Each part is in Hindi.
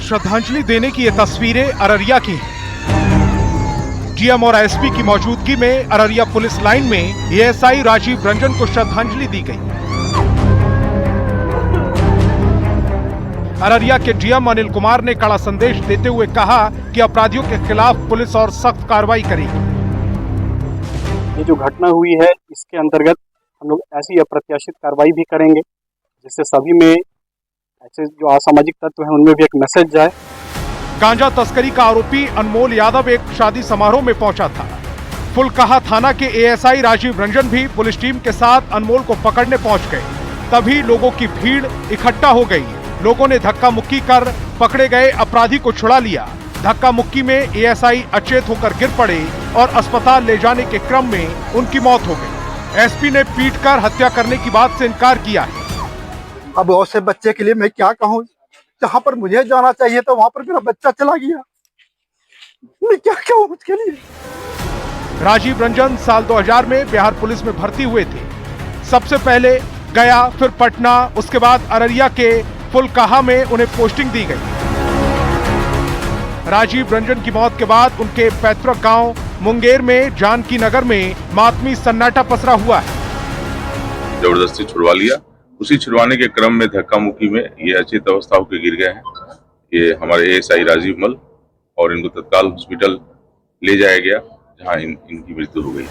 श्रद्धांजलि देने की ये तस्वीरें अररिया की हैं। डीएम और एसपी की मौजूदगी में अररिया पुलिस लाइन में एएसआई राजीव रंजन को श्रद्धांजलि दी गई। अररिया के डीएम अनिल कुमार ने कड़ा संदेश देते हुए कहा कि अपराधियों के खिलाफ पुलिस और सख्त कार्रवाई करेगी। ये जो घटना हुई है इसके अंतर्गत हम लोग ऐसी अप्रत्याशित कार्रवाई भी करेंगे जिससे सभी में ऐसे जो असामाजिक तत्व हैं उनमें भी एक मैसेज जाए। गांजा तस्करी का आरोपी अनमोल यादव एक शादी समारोह में पहुंचा था। फुलकाहा थाना के एएसआई राजीव रंजन भी पुलिस टीम के साथ अनमोल को पकड़ने पहुंच गए। तभी लोगों की भीड़ इकट्ठा हो गई। लोगों ने धक्का मुक्की कर पकड़े गए अपराधी को छुड़ा लिया। धक्का मुक्की में एएसआई अचेत होकर गिर पड़े और अस्पताल ले जाने के क्रम में उनकी मौत हो गई। एसपी ने पीटकर हत्या करने की बात से इनकार किया है। अब ऐसे बच्चे के लिए मैं क्या कहूँ, जहाँ पर मुझे जाना चाहिए तो वहाँ पर मेरा बच्चा चला गया, मैं क्या कहूँ उसके लिए। राजीव रंजन साल 2000 में बिहार पुलिस में भर्ती हुए थे। सबसे पहले गया, फिर पटना, उसके बाद अररिया के फुलकाहा में उन्हें पोस्टिंग दी गई। राजीव रंजन की मौत के बाद उनके पैतृक गांव मुंगेर में जानकी नगर में मातमी सन्नाटा पसरा हुआ है। जबरदस्ती छुड़वा लिया। उसी छुड़वाने के क्रम में धक्का मुक्की में ये अचेत अवस्था होकर गिर गए हैं। ये हमारे एएसआई राजीव मल और इनको तत्काल हॉस्पिटल ले जाया गया जहां इनकी मृत्यु हो गई।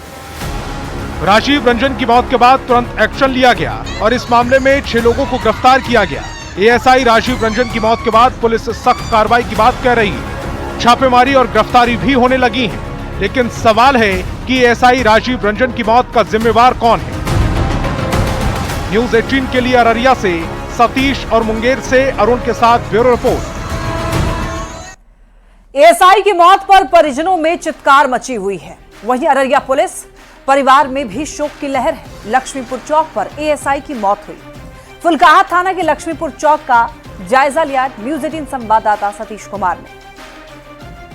राजीव रंजन की मौत के बाद तुरंत एक्शन लिया गया और इस मामले में 6 लोगों को गिरफ्तार किया गया। एएसआई राजीव रंजन की मौत के बाद पुलिस सख्त कार्रवाई की बात कह रही है। छापेमारी और गिरफ्तारी भी होने लगी है, लेकिन सवाल है कि एएसआई राजीव रंजन की मौत का जिम्मेवार कौन है। न्यूज़ 18 के लिए अररिया से सतीश और मुंगेर से अरुण के साथ ब्यूरो रिपोर्ट। एएसआई की मौत पर परिजनों में चित्कार मची हुई है। वहीं अररिया पुलिस परिवार में भी शोक की लहर है। लक्ष्मीपुर चौक पर एएसआई की मौत हुई। फुलकाहा थाना के लक्ष्मीपुर चौक का जायजा लिया न्यूज़ 18 संवाददाता सतीश कुमार ने।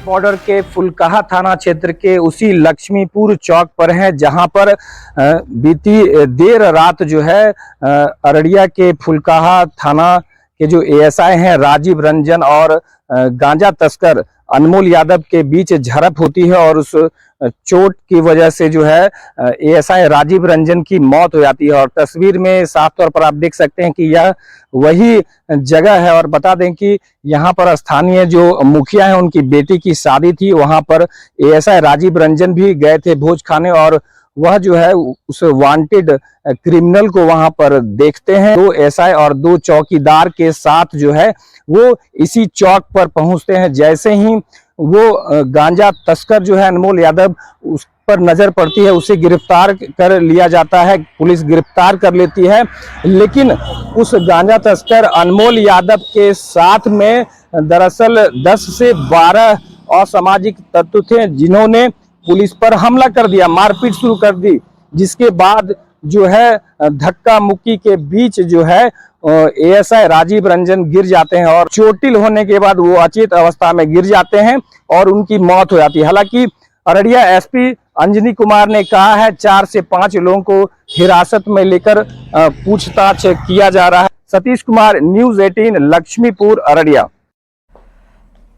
बॉर्डर के फुलकाहा थाना क्षेत्र के उसी लक्ष्मीपुर चौक पर है जहां पर बीती देर रात जो है अररिया के फुलकाहा थाना के जो एएसआई हैं राजीव रंजन और गांजा तस्कर अनमोल यादव के बीच झड़प होती है और उस चोट की वजह से जो है एएसआई राजीव रंजन की मौत हो जाती है। और तस्वीर में साफ तौर पर आप देख सकते हैं कि यह वही जगह है। और बता दें कि यहाँ पर स्थानीय जो मुखिया हैं उनकी बेटी की शादी थी, वहां पर एएसआई राजीव रंजन भी गए थे भोज खाने और वह जो है उस वांटेड क्रिमिनल को वहां पर देखते हैं। 2 एएसआई और 2 चौकीदार के साथ जो है वो इसी चौक पर पहुंचते हैं। जैसे ही वो गांजा तस्कर जो है अनमोल यादव उस पर नजर पड़ती है, उसे गिरफ्तार कर लिया जाता है। पुलिस गिरफ्तार कर लेती है, लेकिन उस गांजा तस्कर अनमोल यादव के साथ में दरअसल 10 से 12 असामाजिक तत्व थे जिन्होंने पुलिस पर हमला कर दिया, मारपीट शुरू कर दी। जिसके बाद जो है धक्का मुक्की के बीच जो है एएसआई राजीव रंजन गिर जाते हैं और चोटिल होने के बाद वो अचेत अवस्था में गिर जाते हैं और उनकी मौत हो जाती है। हालांकि अररिया एसपी अंजनी कुमार ने कहा है 4 से 5 लोगों को हिरासत में लेकर पूछताछ किया जा रहा है। सतीश कुमार, न्यूज़ 18, लक्ष्मीपुर, अररिया।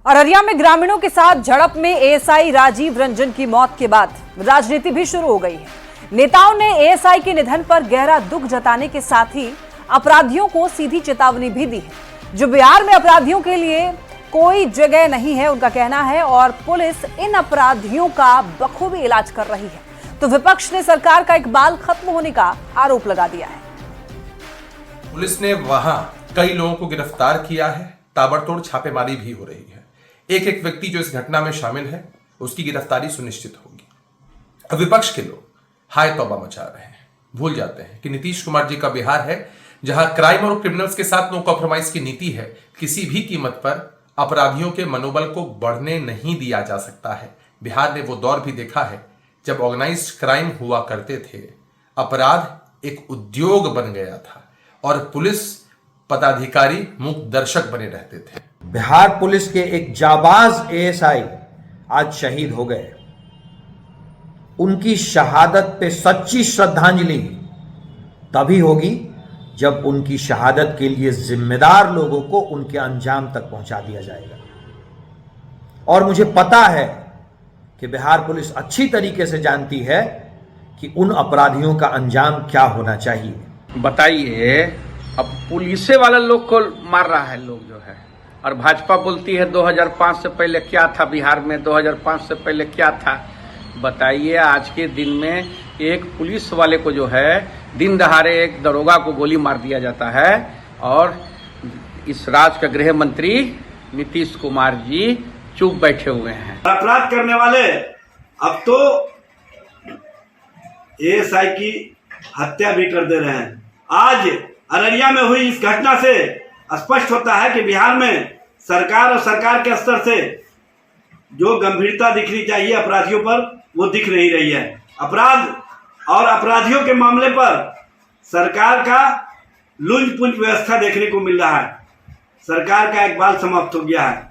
अररिया में ग्रामीणों के साथ झड़प में एएसआई राजीव रंजन की मौत के बाद राजनीति भी शुरू हो गई है। नेताओं ने एएसआई के निधन पर गहरा दुख जताने के साथ ही अपराधियों को सीधी चेतावनी भी दी है। जो बिहार में अपराधियों के लिए कोई जगह नहीं है उनका कहना है और पुलिस इन अपराधियों का बखूबी इलाज कर रही है, तो विपक्ष ने सरकार का इकबाल खत्म होने का आरोप लगा दिया है। पुलिस ने वहां कई लोगों को गिरफ्तार किया है, ताबड़तोड़ छापेमारी भी हो रही है। एक व्यक्ति जो इस घटना में शामिल है उसकी गिरफ्तारी सुनिश्चित होगी। अब विपक्ष के लोग हाय तौबा मचा रहे हैं, भूल जाते हैं कि नीतीश कुमार जी का बिहार है जहां क्राइम और क्रिमिनल्स के साथ नो कॉम्प्रोमाइज की नीति है। किसी भी कीमत पर अपराधियों के मनोबल को बढ़ने नहीं दिया जा सकता है। बिहार ने वो दौर भी देखा है जब ऑर्गेनाइज्ड क्राइम हुआ करते थे, अपराध एक उद्योग बन गया था और पुलिस पदाधिकारी मुक्त दर्शक बने रहते थे। बिहार पुलिस के एक जाबाज एएसआई आज शहीद हो गए। उनकी शहादत पे सच्ची श्रद्धांजलि तभी होगी जब उनकी शहादत के लिए जिम्मेदार लोगों को उनके अंजाम तक पहुंचा दिया जाएगा। और मुझे पता है कि बिहार पुलिस अच्छी तरीके से जानती है कि उन अपराधियों का अंजाम क्या होना चाहिए। बताइए, अब पुलिसे वाला लोग को मार रहा है लोग जो है, और भाजपा बोलती है 2005 से पहले क्या था बिहार में, 2005 से पहले क्या था। बताइए, आज के दिन में एक पुलिस वाले को जो है दिन दहाड़े एक दरोगा को गोली मार दिया जाता है, और इस राज्य का गृह मंत्री नीतीश कुमार जी चुप बैठे हुए हैं। अपराध करने वाले अब तो एएसआई की हत्या भी कर दे रहे हैं। आज अररिया में हुई इस घटना से स्पष्ट होता है कि बिहार में सरकार और सरकार के स्तर से जो गंभीरता दिखनी चाहिए अपराधियों पर, वो दिख नहीं रही है। अपराध और अपराधियों के मामले पर सरकार का लुंज पुंज व्यवस्था देखने को मिल रहा है। सरकार का इकबाल समाप्त हो गया है।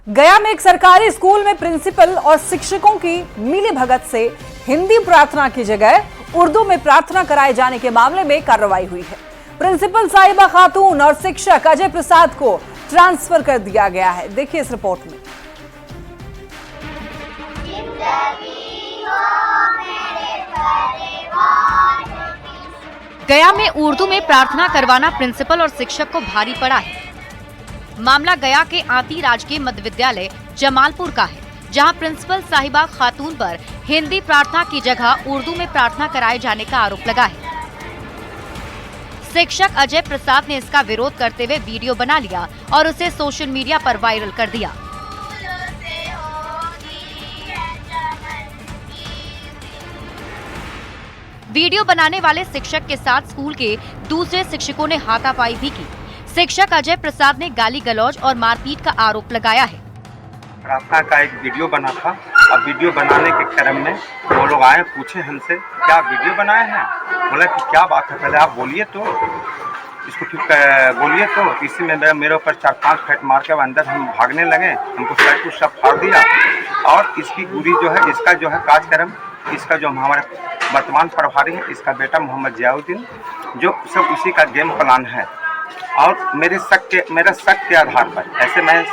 गया में एक सरकारी स्कूल में प्रिंसिपल और शिक्षकों की मिलीभगत से हिंदी प्रार्थना की जगह उर्दू में प्रार्थना कराए जाने के मामले में कार्रवाई हुई है। प्रिंसिपल साहिबा खातून और शिक्षक अजय प्रसाद को ट्रांसफर कर दिया गया है। देखिए इस रिपोर्ट में। गया में उर्दू में प्रार्थना करवाना प्रिंसिपल और शिक्षक को भारी पड़ा है। मामला गया के आंती राजकीय मध्य विद्यालय जमालपुर का है, जहां प्रिंसिपल साहिबा खातून पर हिंदी प्रार्थना की जगह उर्दू में प्रार्थना कराए जाने का आरोप लगा है। शिक्षक अजय प्रसाद ने इसका विरोध करते हुए वीडियो बना लिया और उसे सोशल मीडिया पर वायरल कर दिया। वीडियो बनाने वाले शिक्षक के साथ स्कूल के दूसरे शिक्षकों ने हाथापाई भी की। शिक्षक अजय प्रसाद ने गाली गलौज और मारपीट का आरोप लगाया है। प्रार्थना का एक वीडियो बना था। अब वीडियो बनाने के क्रम में वो लोग आए, पूछे हमसे क्या वीडियो बनाए हैं। बोला कि क्या बात है, पहले आप बोलिए तो, इसको ठीक बोलिए तो। इसी में मेरे ऊपर 4-5 फेंट मार के अंदर हम भागने लगे, हमको शर्ट को सब फाड़ दिया। और इसकी पूरी जो है, इसका जो है कार्यक्रम, इसका जो हमारे वर्तमान प्रभारी है, इसका बेटा मोहम्मद जियाउद्दीन, जो सब उसी का गेम प्लान है। और मेरे शक के आधार पर, ऐसे मैं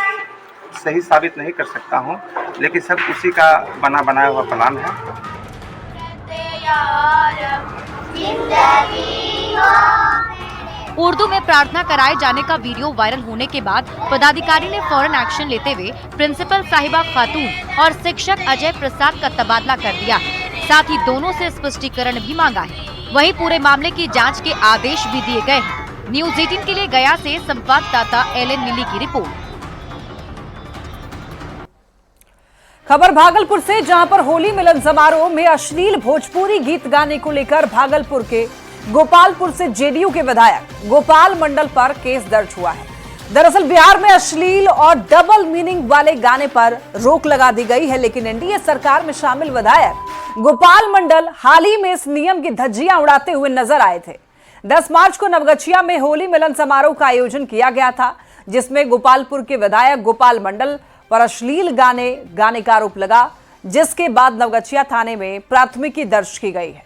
सही साबित नहीं कर सकता हूं, लेकिन सब उसी का बनाया हुआ प्लान है। उर्दू में प्रार्थना कराए जाने का वीडियो वायरल होने के बाद पदाधिकारी ने फौरन एक्शन लेते हुए प्रिंसिपल साहिबा खातून और शिक्षक अजय प्रसाद का तबादला कर दिया। साथ ही दोनों से स्पष्टीकरण भी मांगा है। वहीं पूरे मामले की जांच के आदेश भी दिए गए हैं। न्यूज़ 18 के लिए गया से संवाददाता एलन मिली की रिपोर्ट। खबर भागलपुर से, जहां पर होली मिलन समारोह में अश्लील भोजपुरी गीत गाने को लेकर भागलपुर के गोपालपुर से जेडीयू के विधायक गोपाल मंडल पर केस दर्ज हुआ है। दरअसल बिहार में अश्लील और डबल मीनिंग वाले गाने पर रोक लगा दी गई है, लेकिन एनडीए सरकार में शामिल विधायक गोपाल मंडल हाल ही में इस नियम की धज्जियां उड़ाते हुए नजर आए थे। 10 मार्च को नवगछिया में होली मिलन समारोह का आयोजन किया गया था, जिसमें गोपालपुर के विधायक गोपाल मंडल पर अश्लील गाने का आरोप लगा, जिसके बाद नवगछिया थाने में प्राथमिकी दर्ज की गई है।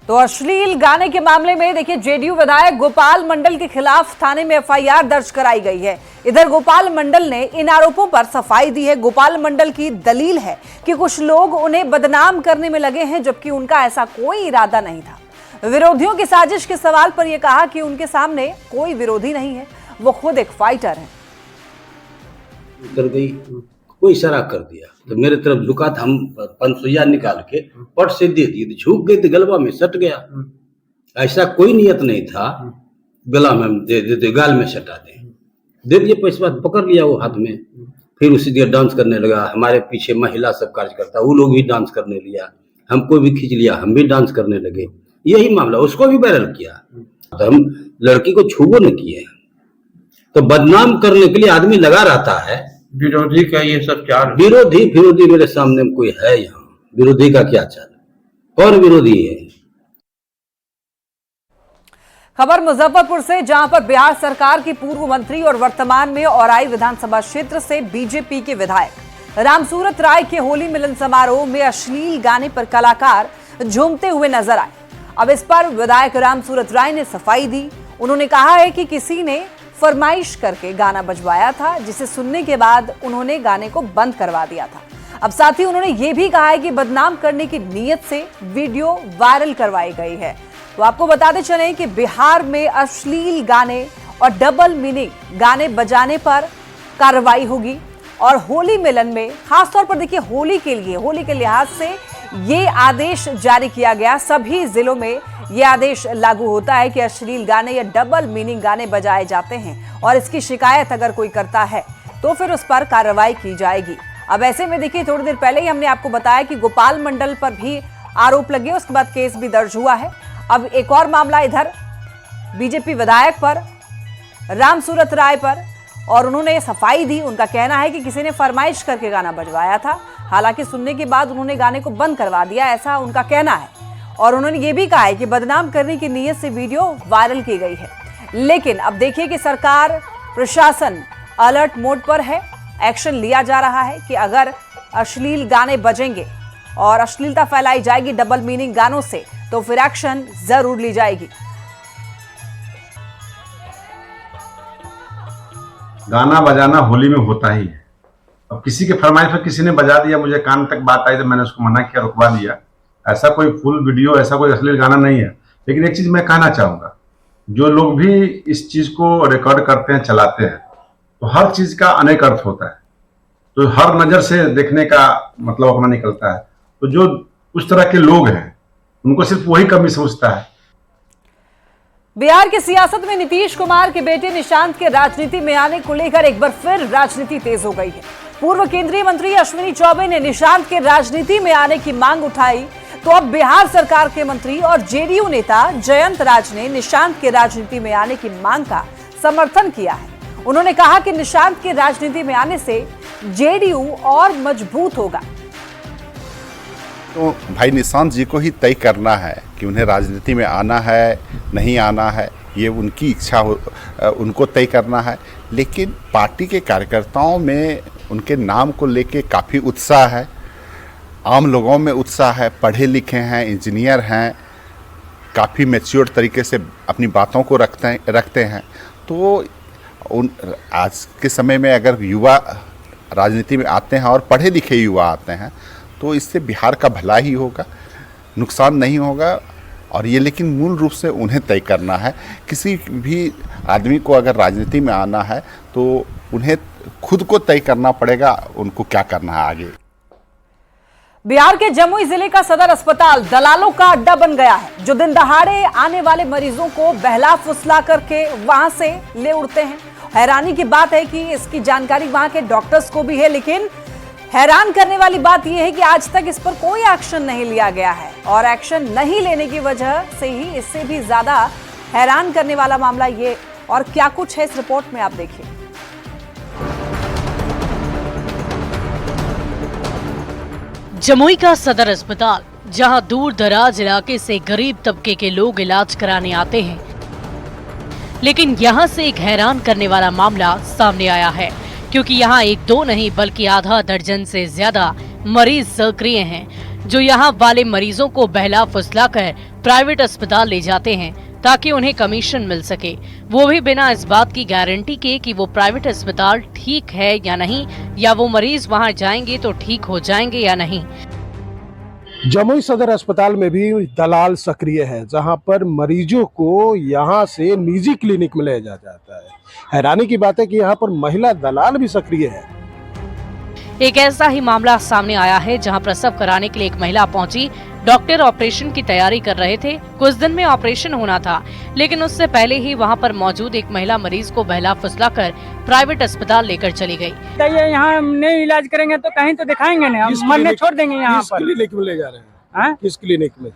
तो अश्लील गाने के मामले में देखिए जेडीयू विधायक गोपाल मंडल के खिलाफ थाने में एफआईआर दर्ज कराई गई है। इधर गोपाल मंडल ने इन आरोपों पर सफाई दी है। गोपाल मंडल की दलील है कि कुछ लोग उन्हें बदनाम करने में लगे हैं, जबकि उनका ऐसा कोई इरादा नहीं था। विरोधियों की साजिश के सवाल पर यह कहा कि उनके सामने कोई विरोधी नहीं है, वो खुद एक फाइटर है। कर गई, कोई इशारा कर दिया तो मेरे तरफ झुका था, हम पंसुइया निकाल के पट से दे दिए, झुक गई तो गलबा में सट गया। ऐसा कोई नियत नहीं था गला में दे गाल में सटा दे दिए। पैसा पकड़ लिया वो हाथ में, फिर उसी देर डांस करने लगा। हमारे पीछे महिला सब कार्यकर्ता, वो लोग भी डांस करने लिया, हमको भी खींच लिया, हम भी डांस करने लगे। यही मामला, उसको भी वायरल किया। तो हम लड़की को छूबो न किए, तो बदनाम करने के लिए आदमी लगा रहता है। विरोधी का ये सब चाल, विरोधी मेरे सामने कोई है यहाँ? विरोधी का क्या चाल? कौन विरोधी है? खबर मुजफ्फरपुर से, जहां पर बिहार सरकार की पूर्व मंत्री और वर्तमान में औराई विधानसभा क्षेत्र से बीजेपी के विधायक रामसूरत राय के होली मिलन समारोह में अश्लील गाने पर कलाकार झूमते हुए नजर आए। अब इस पर विधायक रामसूरत राय ने सफाई दी। उन्होंने कहा है कि किसी ने फरमाइश करके गाना बजवाया था, जिसे सुनने के बाद उन्होंने गाने को बंद करवा दिया था। अब साथ ही उन्होंने ये भी कहा है कि बदनाम करने की नीयत से वीडियो वायरल करवाई गई है। तो आपको बताते चलें कि बिहार में अश्लील गाने और डबल मीनिंग गाने बजाने पर कार्रवाई होगी और होली मिलन में खासतौर पर देखिए होली के लिहाज से ये आदेश जारी किया गया। सभी जिलों में ये आदेश लागू होता है कि अश्लील गाने या डबल मीनिंग गाने बजाए जाते हैं और इसकी शिकायत अगर कोई करता है तो फिर उस पर कार्रवाई की जाएगी। अब ऐसे में देखिए थोड़ी देर पहले ही हमने आपको बताया कि गोपाल मंडल पर भी आरोप लगे, उसके बाद केस भी दर्ज हुआ है। अब एक और मामला इधर बीजेपी विधायक पर रामसूरत राय पर, और उन्होंने सफाई दी। उनका कहना है कि किसी ने फरमाइश करके गाना बजवाया था, हालांकि सुनने के बाद उन्होंने गाने को बंद करवा दिया, ऐसा उनका कहना है। और उन्होंने ये भी कहा है कि बदनाम करने की नीयत से वीडियो वायरल की गई है। लेकिन अब देखिए कि सरकार प्रशासन अलर्ट मोड पर है। एक्शन लिया जा रहा है कि अगर अश्लील गाने बजेंगे और अश्लीलता फैलाई जाएगी डबल मीनिंग गानों से, तो फिर एक्शन जरूर ली जाएगी। गाना बजाना होली में होता ही है। अब किसी के फरमाइश पर किसी ने बजा दिया, मुझे कान तक बात आई तो मैंने उसको मना किया, रुकवा दिया। ऐसा कोई फुल वीडियो, ऐसा कोई अश्लील गाना नहीं है। लेकिन एक चीज मैं कहना चाहूंगा, जो लोग भी इस चीज को रिकॉर्ड करते हैं, चलाते हैं, तो हर चीज का अनेक अर्थ होता है। तो हर नजर से देखने का मतलब अपना निकलता है। तो जो उस तरह के लोग हैं उनको सिर्फ वही कमी समझता है। बिहार की सियासत में नीतीश कुमार के बेटे निशांत के राजनीति में आने को लेकर एक बार फिर राजनीति तेज हो गई है। पूर्व केंद्रीय मंत्री अश्विनी चौबे ने निशांत के राजनीति में आने की मांग उठाई, तो अब बिहार सरकार के मंत्री और जेडीयू नेता जयंत राज ने निशांत के राजनीति में आने की मांग का समर्थन किया है। उन्होंने कहा कि निशांत के राजनीति में आने से जेडीयू और मजबूत होगा। तो भाई निशांत जी को ही तय करना है कि उन्हें राजनीति में आना है नहीं आना है, ये उनकी इच्छा हो, उनको तय करना है। लेकिन पार्टी के कार्यकर्ताओं में उनके नाम को लेके काफ़ी उत्साह है, आम लोगों में उत्साह है, पढ़े लिखे हैं, इंजीनियर हैं, काफ़ी मैच्योर तरीके से अपनी बातों को रखते हैं। तो आज के समय में अगर युवा राजनीति में आते हैं और पढ़े लिखे युवा आते हैं तो इससे बिहार का भला ही होगा, नुकसान नहीं होगा। और ये लेकिन मूल रूप से उन्हें तय करना है। किसी भी आदमी को अगर राजनीति में आना है तो उन्हें खुद को तय करना पड़ेगा उनको क्या करना है आगे। बिहार के जमुई जिले का सदर अस्पताल दलालों का अड्डा बन गया है, जो दिन दहाड़े आने वाले मरीजों को बहला फुसला करके वहां से ले उड़ते हैं। हैरानी की बात है कि इसकी जानकारी वहां के डॉक्टर्स को भी है, लेकिन हैरान करने वाली बात यह है कि आज तक इस पर कोई एक्शन नहीं लिया गया है। और एक्शन नहीं लेने की वजह से ही इससे भी ज्यादा हैरान करने वाला मामला ये, और क्या कुछ है इस रिपोर्ट में आप देखिए। जमुई का सदर अस्पताल, जहां दूर दराज इलाके से गरीब तबके के लोग इलाज कराने आते हैं, लेकिन यहां से एक हैरान करने वाला मामला सामने आया है, क्योंकि यहाँ एक दो नहीं बल्कि आधा दर्जन से ज्यादा मरीज सक्रिय हैं, जो यहाँ वाले मरीजों को बहला फुसलाकर प्राइवेट अस्पताल ले जाते हैं ताकि उन्हें कमीशन मिल सके, वो भी बिना इस बात की गारंटी के कि वो प्राइवेट अस्पताल ठीक है या नहीं, या वो मरीज वहाँ जाएंगे तो ठीक हो जाएंगे या नहीं। जमुई सदर अस्पताल में भी दलाल सक्रिय है, जहां पर मरीजों को यहां से निजी क्लिनिक में ले जाया जाता है। हैरानी की बात है कि यहां पर महिला दलाल भी सक्रिय है। एक ऐसा ही मामला सामने आया है जहां प्रसव कराने के लिए एक महिला पहुंची। डॉक्टर ऑपरेशन की तैयारी कर रहे थे, कुछ दिन में ऑपरेशन होना था, लेकिन उससे पहले ही वहां पर मौजूद एक महिला मरीज को बहला फुसलाकर प्राइवेट अस्पताल लेकर चली गई। यहाँ नहीं इलाज करेंगे तो कहीं तो दिखाएंगे ना, हम मरने छोड़ देंगे। यहाँ पर क्लिनिक में ले जा रहे हैं? किस क्लिनिक में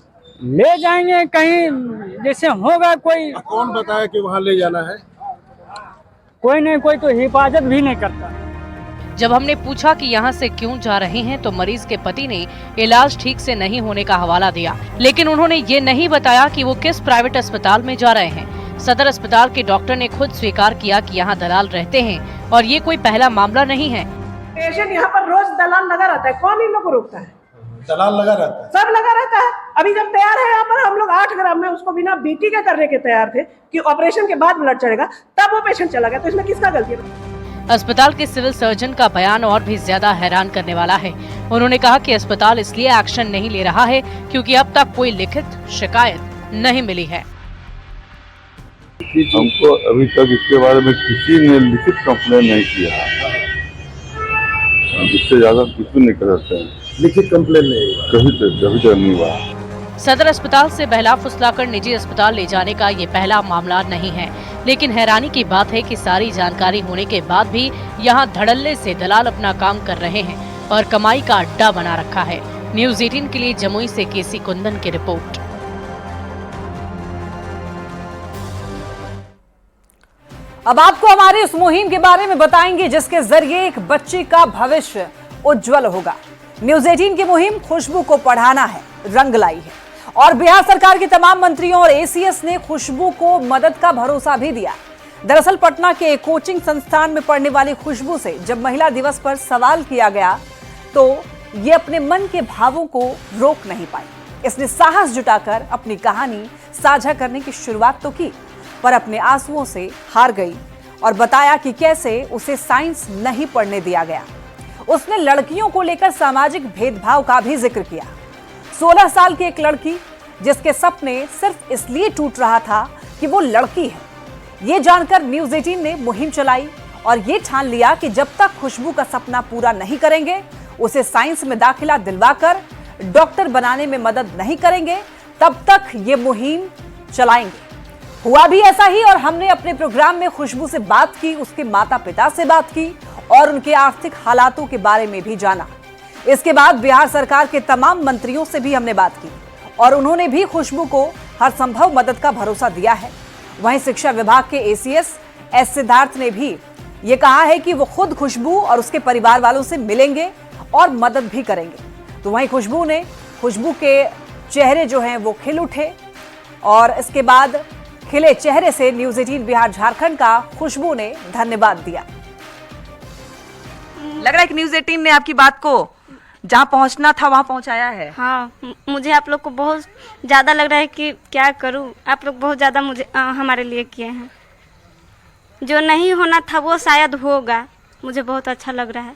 ले जाएंगे? कहीं जैसे होगा कोई। कौन बताया कि वहाँ ले जाना है? कोई नहीं, कोई तो हिफाजत भी नहीं करता। जब हमने पूछा कि यहाँ से क्यों जा रहे हैं तो मरीज के पति ने इलाज ठीक से नहीं होने का हवाला दिया, लेकिन उन्होंने ये नहीं बताया कि वो किस प्राइवेट अस्पताल में जा रहे हैं। सदर अस्पताल के डॉक्टर ने खुद स्वीकार किया कि यहाँ दलाल रहते हैं और ये कोई पहला मामला नहीं है। पेशेंट यहाँ पर रोज दलाल लगा रहता है, कौन इन लोग को रोकता है? दलाल लगा रहता है, सब लगा रहता है। अभी जब तैयार है यहाँ पर हम लोग 8 ग्राम में उसको बिना बीटी के करने के तैयार थे कि ऑपरेशन के बाद ब्लड चढ़ेगा, तब वो पेशेंट चला गया, तो इसमें किसका गलती है? अस्पताल के सिविल सर्जन का बयान और भी ज्यादा हैरान करने वाला है। उन्होंने कहा कि अस्पताल इसलिए एक्शन नहीं ले रहा है क्योंकि अब तक कोई लिखित शिकायत नहीं मिली है। हमको अभी तक इसके बारे में किसी ने लिखित कंप्लेन नहीं किया, इससे ज्यादा कुछ भी नहीं कर सकते हैं। लिखित कंप्लेन नहीं, कभी तक नहीं हुआ। सदर अस्पताल से बहला फुसलाकर निजी अस्पताल ले जाने का ये पहला मामला नहीं है, लेकिन हैरानी की बात है कि सारी जानकारी होने के बाद भी यहाँ धड़ल्ले से दलाल अपना काम कर रहे हैं और कमाई का अड्डा बना रखा है। न्यूज़ 18 के लिए जमुई से केसी कुंदन की रिपोर्ट। अब आपको हमारी उस मुहिम के बारे में बताएंगे जिसके जरिए एक बच्चे का भविष्य उज्जवल होगा। न्यूज़ 18 की मुहिम खुशबू को पढ़ाना है, रंग लाई है और बिहार सरकार के तमाम मंत्रियों और एसीएस ने खुशबू को मदद का भरोसा भी दिया। दरअसल पटना के एक कोचिंग संस्थान में पढ़ने वाली खुशबू से जब महिला दिवस पर सवाल किया गया तो ये अपने मन के भावों को रोक नहीं पाई। इसने साहस जुटाकर अपनी कहानी साझा करने की शुरुआत तो की, पर अपने आंसुओं से हार गई और बताया कि कैसे उसे साइंस नहीं पढ़ने दिया गया। उसने लड़कियों को लेकर सामाजिक भेदभाव का भी जिक्र किया। 16 साल की एक लड़की जिसके सपने सिर्फ इसलिए टूट रहा था कि वो लड़की है। ये जानकर न्यूज़ 18 ने मुहिम चलाई और ये ठान लिया कि जब तक खुशबू का सपना पूरा नहीं करेंगे, उसे साइंस में दाखिला दिलवाकर डॉक्टर बनाने में मदद नहीं करेंगे, तब तक ये मुहिम चलाएंगे। हुआ भी ऐसा ही और हमने अपने प्रोग्राम में खुशबू से बात की, उसके माता पिता से बात की और उनके आर्थिक हालातों के बारे में भी जाना। इसके बाद बिहार सरकार के तमाम मंत्रियों से भी हमने बात की और उन्होंने भी खुशबू को हर संभव मदद का भरोसा दिया है। वहीं शिक्षा विभाग के एसीएस एस सिद्धार्थ ने भी ये कहा है कि वो खुद खुशबू और उसके परिवार वालों से मिलेंगे और मदद भी करेंगे। तो वहीं खुशबू के चेहरे जो हैं वो खिल उठे और इसके बाद खिले चेहरे से न्यूज़ 18 बिहार झारखंड का खुशबू ने धन्यवाद दिया। लग रहा है कि न्यूज़ 18 ने आपकी बात को जहां पहुंचना था वहां पहुंचाया है। हाँ, मुझे आप लोग को बहुत ज़्यादा लग रहा है कि क्या करूं। आप लोग बहुत ज़्यादा मुझे हमारे लिए किए हैं। जो नहीं होना था वो शायद होगा। मुझे बहुत अच्छा लग रहा है।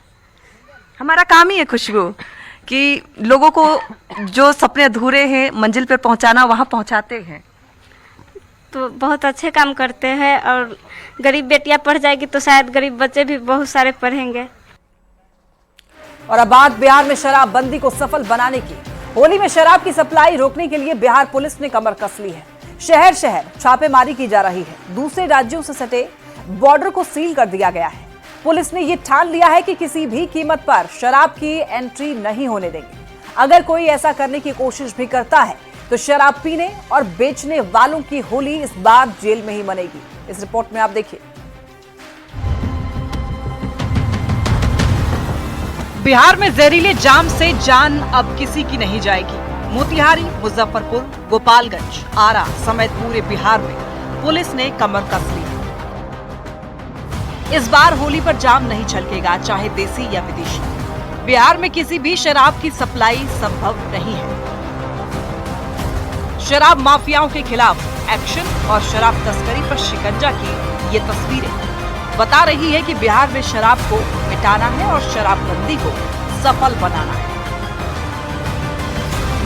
हमारा काम ही है खुशबू कि लोगों को जो सपने अधूरे हैं मंजिल पर पहुंचाना, वहां पहुंचाते हैं। तो बहुत अच्छे काम करते हैं और गरीब बेटियां पढ़ जाएगी तो शायद गरीब बच्चे भी बहुत सारे पढ़ेंगे। और अब बात बिहार में शराबबंदी को सफल बनाने की। होली में शराब की सप्लाई रोकने के लिए बिहार पुलिस ने कमर कस ली है। शहर शहर छापेमारी की जा रही है। दूसरे राज्यों से सटे बॉर्डर को सील कर दिया गया है। पुलिस ने ये ठान लिया है कि किसी भी कीमत पर शराब की एंट्री नहीं होने देंगे। अगर कोई ऐसा करने की कोशिश भी करता है तो शराब पीने और बेचने वालों की होली इस बार जेल में ही मनेगी। इस रिपोर्ट में आप देखिए। बिहार में जहरीले जाम से जान अब किसी की नहीं जाएगी। मोतिहारी, मुजफ्फरपुर, गोपालगंज, आरा समेत पूरे बिहार में पुलिस ने कमर कस ली। इस बार होली पर जाम नहीं छलकेगा, चाहे देसी या विदेशी। बिहार में किसी भी शराब की सप्लाई संभव नहीं है। शराब माफियाओं के खिलाफ एक्शन और शराब तस्करी पर शिकंजा की ये तस्वीरें बता रही है कि बिहार में शराब को मिटाना है और शराबबंदी को सफल बनाना है।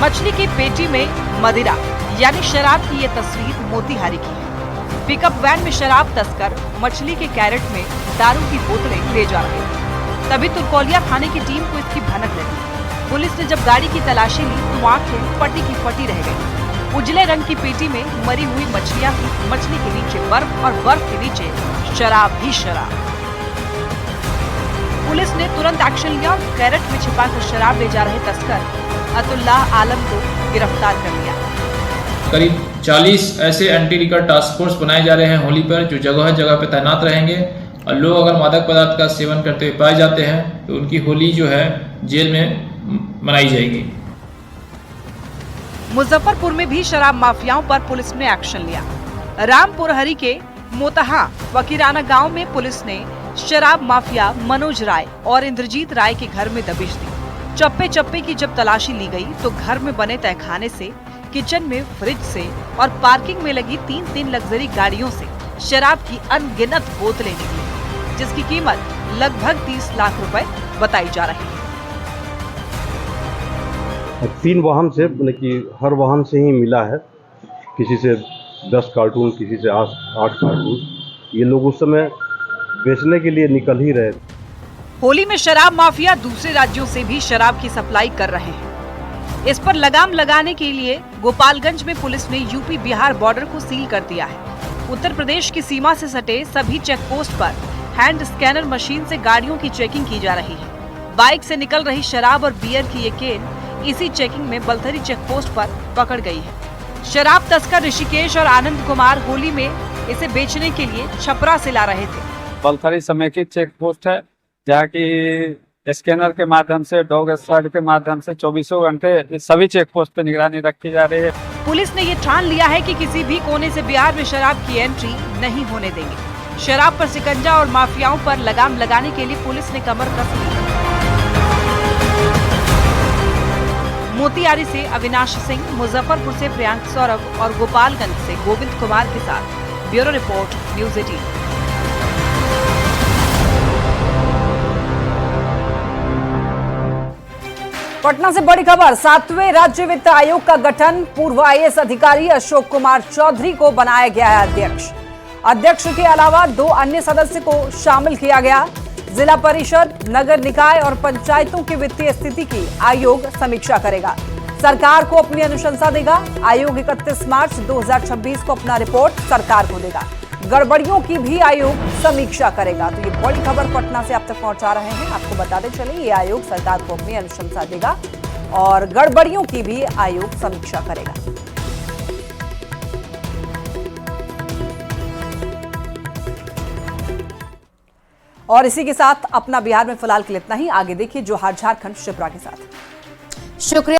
मछली की पेटी में मदिरा यानी शराब की ये तस्वीर मोतिहारी की है। पिकअप वैन में शराब तस्कर मछली के कैरेट में दारू की बोतलें ले जा रहे थे। तभी तुरकोलिया थाने की टीम को इसकी भनक लगी। पुलिस ने जब गाड़ी की तलाशी ली तो आंखें फटी की फटी रह गई। उजले रंग की पेटी में मरी हुई मछलियां थी। मछली के नीचे बर्फ और बर्फ के नीचे शराब ही शराब। पुलिस ने तुरंत एक्शन लिया और कैरेट में छिपाकर शराब ले जा रहे तस्कर अतुल्लाह आलम को गिरफ्तार कर लिया। करीब 40 ऐसे एंटी लिकर टास्क फोर्स बनाए जा रहे हैं होली पर, जो जगह जगह पे तैनात रहेंगे और लोग अगर मादक पदार्थ का सेवन करते हुए पाए जाते हैं तो उनकी होली जो है जेल में मनाई जाएगी। मुजफ्फरपुर में भी शराब माफियाओं पर पुलिस ने एक्शन लिया। रामपुर हरी के मोतहा वकीराना गांव में पुलिस ने शराब माफिया मनोज राय और इंद्रजीत राय के घर में दबिश दी। चप्पे चप्पे की जब तलाशी ली गई तो घर में बने तहखाने से, किचन में, फ्रिज से और पार्किंग में लगी 3 लग्जरी गाड़ियों से शराब की अनगिनत बोतलें निकली, जिसकी कीमत लगभग 30 लाख रुपए बताई जा रही है। 3 वाहन से, मतलब कि हर वाहन से ही मिला है, किसी से 10 कार्टून, किसी से 8 कार्टून। ये लोग उस समय बेचने के लिए निकल ही रहे। होली में शराब माफिया दूसरे राज्यों से भी शराब की सप्लाई कर रहे हैं। इस पर लगाम लगाने के लिए गोपालगंज में पुलिस ने यूपी बिहार बॉर्डर को सील कर दिया है। उत्तर प्रदेश की सीमा से सटे सभी चेक पोस्ट पर हैंड स्कैनर मशीन से गाड़ियों की चेकिंग की जा रही है। बाइक से निकल रही शराब और बियर की ये केन इसी चेकिंग में बलथरी चेक पोस्ट पर पकड़ गई है। शराब तस्कर ऋषिकेश और आनंद कुमार होली में इसे बेचने के लिए छपरा से ला रहे थे। बलथरी समेकित चेक पोस्ट है, जहाँ की स्कैनर के माध्यम से, डॉग स्क्वाड के माध्यम से 24 घंटे सभी चेक पोस्ट पे निगरानी रखी जा रही है। पुलिस ने ये ठान लिया है कि किसी भी कोने से बिहार में शराब की एंट्री नहीं होने देंगे। शराब पर शिकंजा और माफियाओं पर लगाम लगाने के लिए पुलिस ने कमर कस ली। मोतिहारी से अविनाश सिंह, मुजफ्फरपुर से प्रियांक सौरभ और गोपालगंज से गोविंद कुमार के साथ ब्यूरो रिपोर्ट, न्यूज़ 18। पटना से बड़ी खबर, 7वें राज्य वित्त आयोग का गठन, पूर्व IAS अधिकारी अशोक कुमार चौधरी को बनाया गया है अध्यक्ष। अध्यक्ष के अलावा 2 अन्य सदस्य को शामिल किया गया। जिला परिषद, नगर निकाय और पंचायतों की वित्तीय स्थिति की आयोग समीक्षा करेगा। सरकार को अपनी अनुशंसा देगा। आयोग 31 मार्च 2026 को अपना रिपोर्ट सरकार को देगा। गड़बड़ियों की भी आयोग समीक्षा करेगा। तो ये बड़ी खबर पटना से आप तक पहुंचा रहे हैं। आपको बताते चले, ये आयोग सरकार को अपनी अनुशंसा देगा और गड़बड़ियों की भी आयोग समीक्षा करेगा। और इसी के साथ अपना बिहार में फिलहाल के लिए इतना ही। आगे देखिए जोहार झारखंड शिप्रा के साथ। शुक्रिया।